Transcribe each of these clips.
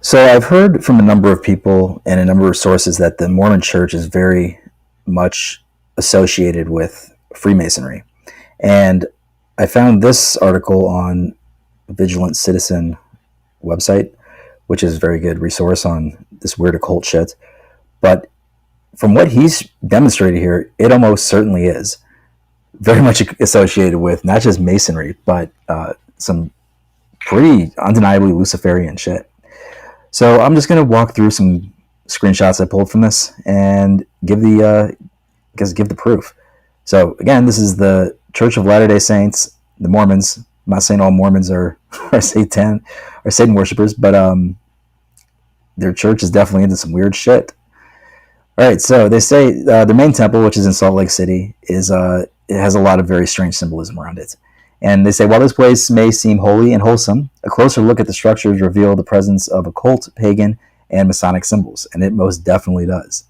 So I've heard from a number of people and a number of sources that the Mormon Church is very much associated with Freemasonry. And I found this article on Vigilant Citizen website, which is a very good resource on this weird occult shit. But from what he's demonstrated here, it almost certainly is very much associated with not just Masonry, but some pretty undeniably Luciferian shit. So I'm just going to walk through some screenshots I pulled from this and give the proof. So again, this is the Church of Latter-day Saints, the Mormons. I'm not saying all Mormons are Satan worshippers, but their church is definitely into some weird shit. All right, so they say the main temple, which is in Salt Lake City, it has a lot of very strange symbolism around it. And they say, while this place may seem holy and wholesome, a closer look at the structures reveal the presence of occult, pagan, and Masonic symbols, and it most definitely does.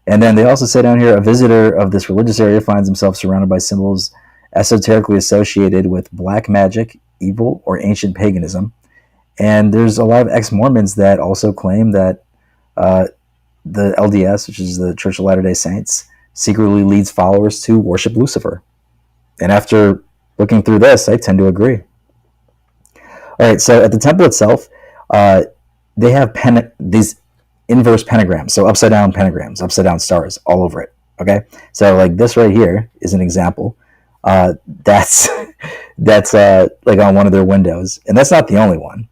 And then they also say down here, a visitor of this religious area finds himself surrounded by symbols esoterically associated with black magic, evil, or ancient paganism. And there's a lot of ex-Mormons that also claim that the LDS, which is the Church of Latter-day Saints, secretly leads followers to worship Lucifer. And after looking through this, I tend to agree. All right, so at the temple itself, they have these inverse pentagrams, so upside down pentagrams, upside down stars all over it. Okay, so like this right here is an example. That's like on one of their windows, and that's not the only one,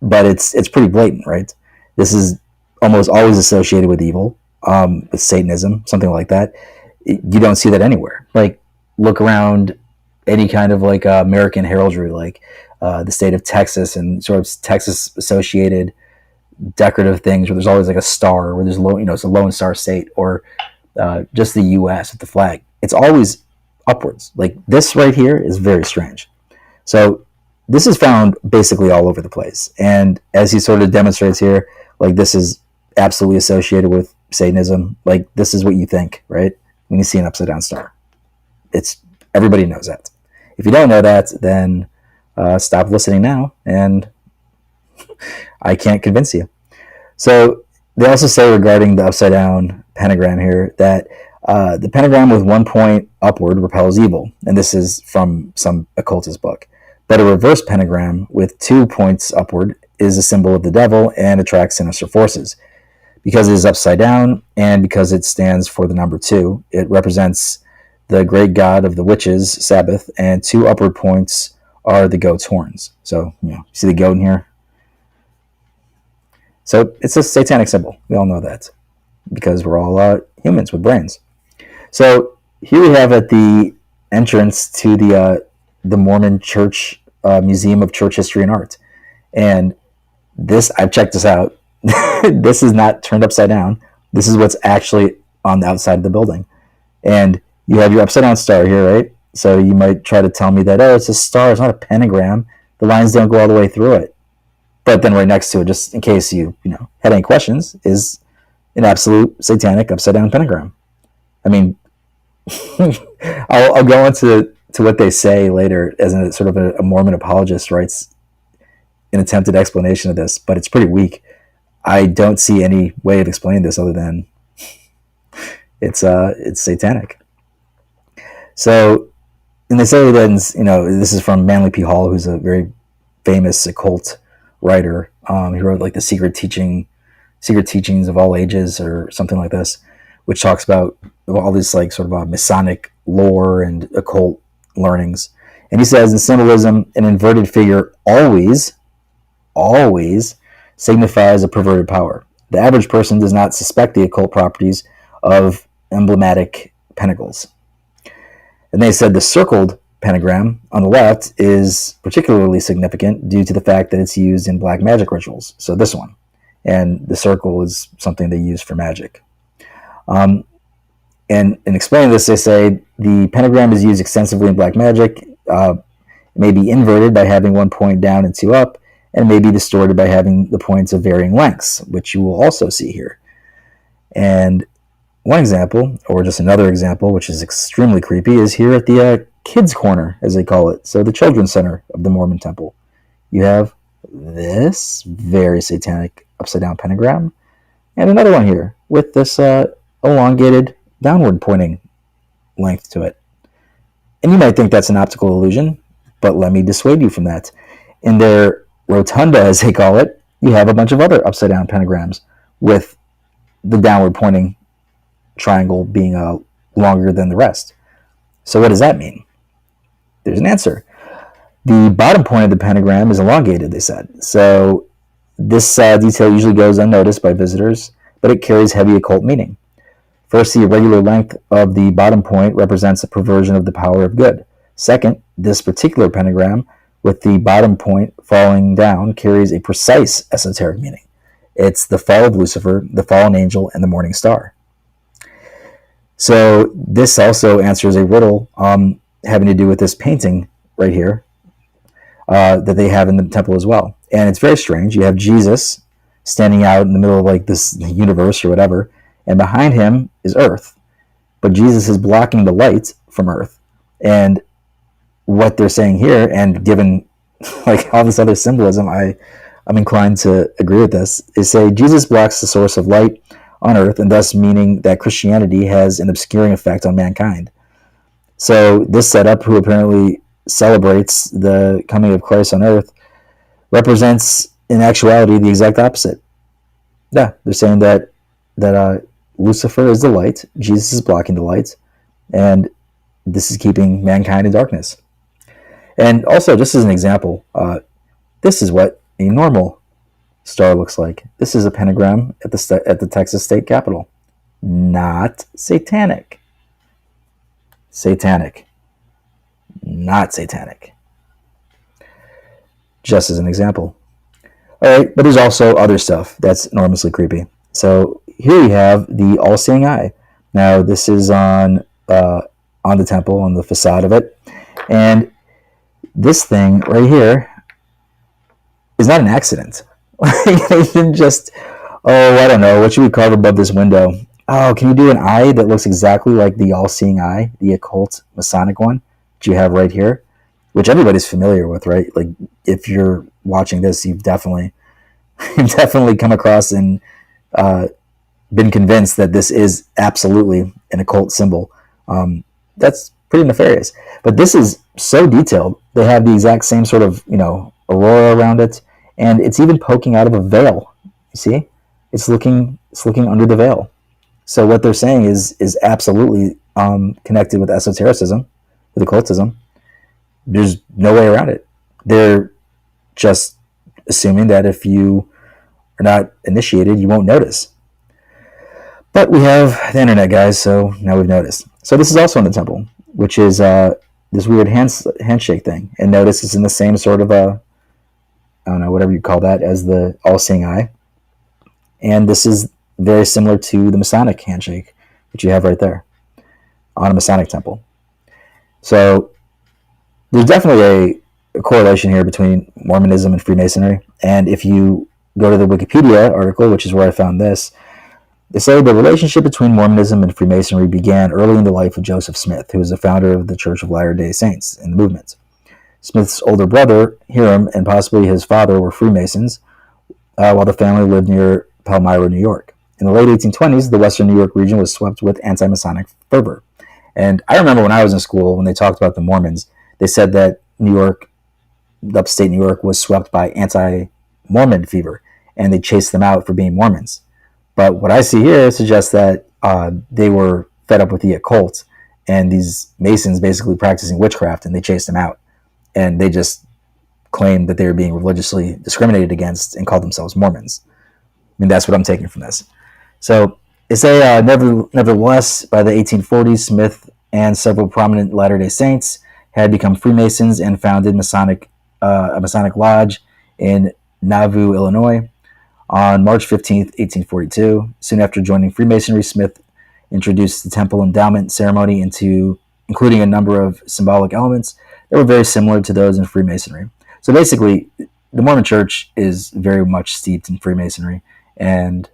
but it's pretty blatant, right? This is almost always associated with evil, with Satanism, something like that. You don't see that anywhere. Like, look around any kind of like American heraldry, like the state of Texas and sort of Texas associated decorative things where there's always like a star, where there's it's a Lone Star State, or just the U.S. with the flag. It's always upwards. Like this right here is very strange. So this is found basically all over the place. And as he sort of demonstrates here, like this is absolutely associated with Satanism. Like this is what you think, right? When you see an upside down star. Everybody knows that. If you don't know that, then stop listening now, and I can't convince you. So they also say regarding the upside down pentagram here that the pentagram with one point upward repels evil, and this is from some occultist book. But a reverse pentagram with 2 points upward is a symbol of the devil and attracts sinister forces. Because it is upside down and because it stands for the number 2, it represents the great god of the witches, Sabbath, and 2 upward points are the goat's horns. So, you see the goat in here? So it's a satanic symbol. We all know that because we're all humans with brains. So here we have at the entrance to the Mormon Church Museum of Church History and Art. And I've checked this out. This is not turned upside down. This is what's actually on the outside of the building. And you have your upside down star here, right? So you might try to tell me that, oh, it's a star, it's not a pentagram. The lines don't go all the way through it. But then right next to it, just in case you had any questions, is an absolute satanic upside down pentagram. I mean, I'll go into what they say later as a sort of a Mormon apologist writes an attempted explanation of this, but it's pretty weak. I don't see any way of explaining this other than it's satanic. So, and they say that this is from Manly P. Hall, who's a very famous occult writer. He wrote like the Secret Teachings of All Ages or something like this, which talks about all this like sort of Masonic lore and occult learnings. And he says in symbolism, an inverted figure always signifies a perverted power. The average person does not suspect the occult properties of emblematic pentacles. And they said the circled pentagram on the left is particularly significant due to the fact that it's used in black magic rituals. So this one. And the circle is something they use for magic. And in explaining this, they say the pentagram is used extensively in black magic. It may be inverted by having 1 point down and 2 up, and may be distorted by having the points of varying lengths, which you will also see here. And one example, or just another example, which is extremely creepy, is here at the kids' corner, as they call it. So the children's center of the Mormon temple. You have this very satanic upside down pentagram, and another one here with this elongated downward pointing length to it. And you might think that's an optical illusion, but let me dissuade you from that. In their rotunda, as they call it, you have a bunch of other upside down pentagrams with the downward pointing triangle being longer than the rest. So what does that mean? There's an answer. The bottom point of the pentagram is elongated, they said. So this detail usually goes unnoticed by visitors, but it carries heavy occult meaning. First, the irregular length of the bottom point represents a perversion of the power of good. Second, this particular pentagram with the bottom point falling down carries a precise esoteric meaning. It's the fall of Lucifer, the fallen angel, and the morning star. So this also answers a riddle having to do with this painting right here that they have in the temple as well. And it's very strange. You have Jesus standing out in the middle of like this universe or whatever, and behind him is Earth. But Jesus is blocking the light from Earth. And what they're saying here, and given like all this other symbolism, I'm inclined to agree with this, is say Jesus blocks the source of light on Earth, and thus meaning that Christianity has an obscuring effect on mankind. So this setup, who apparently celebrates the coming of Christ on Earth, represents in actuality the exact opposite. Yeah, they're saying that Lucifer is the light, Jesus is blocking the light, and this is keeping mankind in darkness. And also, just as an example, this is what a normal star looks like. This is a pentagram at the Texas State Capitol. Not satanic. Satanic. Not satanic. Just as an example. All right, but there's also other stuff that's enormously creepy. So here you have the all-seeing eye. Now this is on the temple, on the facade of it, and this thing right here is not an accident. They didn't just, I don't know, what should we carve above this window? Oh, can you do an eye that looks exactly like the all-seeing eye, the occult Masonic one that you have right here, which everybody's familiar with, right? Like if you're watching this, you've definitely come across and been convinced that this is absolutely an occult symbol. That's pretty nefarious. But this is so detailed. They have the exact same sort of, aurora around it, and it's even poking out of a veil. You see? It's looking under the veil. So what they're saying is absolutely connected with esotericism, with occultism. There's no way around it. They're just assuming that if you are not initiated, you won't notice. But we have the internet, guys, so now we've noticed. So this is also in the temple, which is this weird handshake thing. And notice it's in the same sort of I don't know, whatever you call that, as the all-seeing eye. And this is very similar to the Masonic handshake, which you have right there on a Masonic temple. So there's definitely a correlation here between Mormonism and Freemasonry. And if you go to the Wikipedia article, which is where I found this, they say the relationship between Mormonism and Freemasonry began early in the life of Joseph Smith, who was the founder of the Church of Latter-day Saints in the movement. Smith's older brother, Hiram, and possibly his father were Freemasons, while the family lived near Palmyra, New York. In the late 1820s, the Western New York region was swept with anti-Masonic fervor. And I remember when I was in school, when they talked about the Mormons, they said that New York, upstate New York, was swept by anti-Mormon fever, and they chased them out for being Mormons. But what I see here suggests that they were fed up with the occult and these Masons basically practicing witchcraft, and they chased them out. And they just claimed that they were being religiously discriminated against and called themselves Mormons. I mean, that's what I'm taking from this. So they say, nevertheless, by the 1840s, Smith and several prominent Latter-day Saints had become Freemasons and founded a Masonic lodge in Nauvoo, Illinois. On March 15th, 1842, soon after joining Freemasonry, Smith introduced the temple endowment ceremony including a number of symbolic elements that were very similar to those in Freemasonry. So basically, the Mormon Church is very much steeped in Freemasonry, and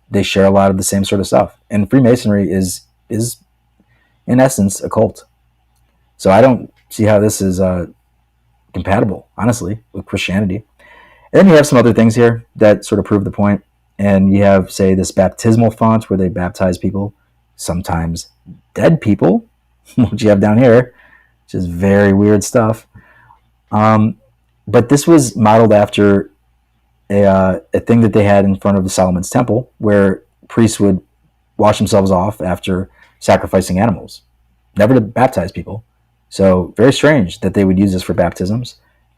they share a lot of the same sort of stuff. And Freemasonry is in essence, a cult. So I don't see how this is compatible, honestly, with Christianity. And then you have some other things here that sort of prove the point. And you have, say, this baptismal font where they baptize people, sometimes dead people, which you have down here, which is very weird stuff. But this was modeled after a thing that they had in front of the Solomon's Temple, where priests would wash themselves off after sacrificing animals, never to baptize people. So very strange that they would use this for baptisms,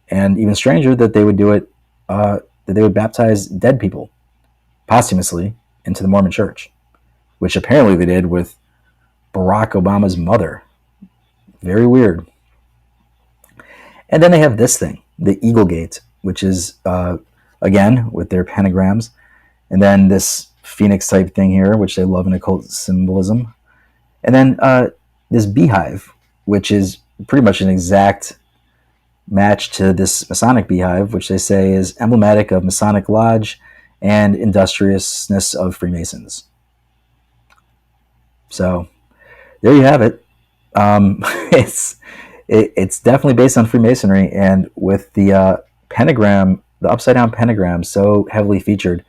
and even stranger that they would do it, that they would baptize dead people posthumously into the Mormon Church, which apparently they did with Barack Obama's mother. Very weird. And then they have this thing, the Eagle Gate, which is, again, with their pentagrams. And then this phoenix type thing here, which they love in occult symbolism. And then this beehive, which is pretty much an exact match to this Masonic beehive, which they say is emblematic of Masonic Lodge and industriousness of Freemasons. So there you have it. It's definitely based on Freemasonry, and with the pentagram, the upside down pentagram, so heavily featured,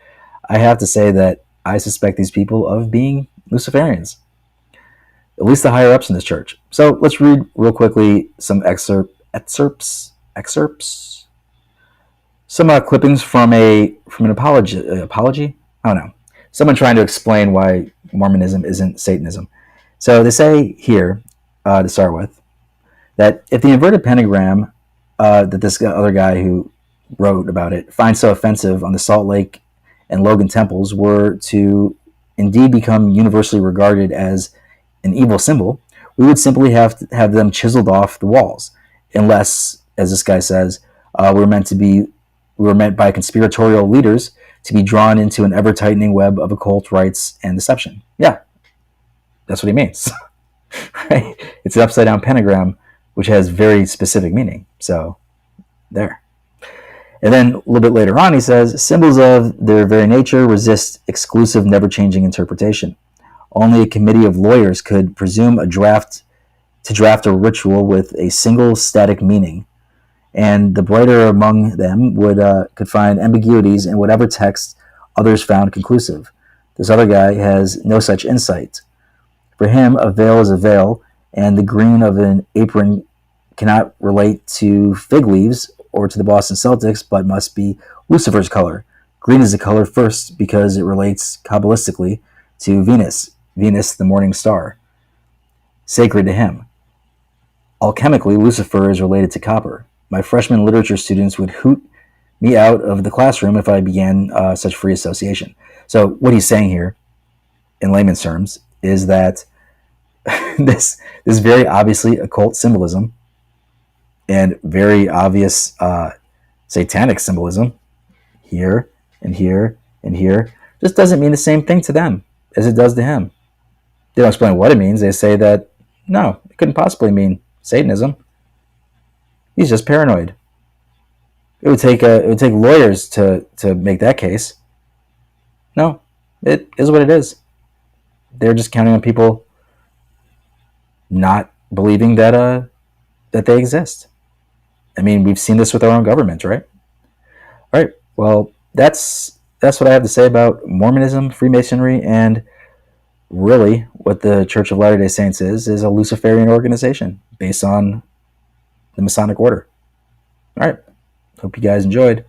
I have to say that I suspect these people of being Luciferians, at least the higher ups in this church. So let's read real quickly some excerpts, some clippings from an apology. I don't know. Someone trying to explain why Mormonism isn't Satanism. So they say here, to start with, that if the inverted pentagram that this other guy who wrote about it finds so offensive on the Salt Lake and Logan temples were to indeed become universally regarded as an evil symbol, we would simply have to have them chiseled off the walls, unless, as this guy says, we were meant by conspiratorial leaders to be drawn into an ever-tightening web of occult rites and deception. Yeah, that's what he means. Right? It's an upside-down pentagram, which has very specific meaning. So, there. And then a little bit later on, he says, symbols of their very nature resist exclusive, never-changing interpretation. Only a committee of lawyers could presume to draft a ritual with a single static meaning, and the brighter among them could find ambiguities in whatever text others found conclusive. This other guy has no such insight. For him, a veil is a veil, and the green of an apron cannot relate to fig leaves or to the Boston Celtics, but must be Lucifer's color. Green is the color first because it relates Kabbalistically to Venus, the morning star, sacred to him. Alchemically, Lucifer is related to copper. My freshman literature students would hoot me out of the classroom if I began such free association. So what he's saying here, in layman's terms, is that this very obviously occult symbolism and very obvious satanic symbolism here and here and here just doesn't mean the same thing to them as it does to him. They don't explain what it means. They say that, no, it couldn't possibly mean Satanism. He's just paranoid. It would take lawyers to make that case. No, it is what it is. They're just counting on people not believing that they exist. I mean, we've seen this with our own government, right? All right. Well, that's what I have to say about Mormonism, Freemasonry, and really what the Church of Latter-day Saints is a Luciferian organization based on the Masonic order. All right. Hope you guys enjoyed.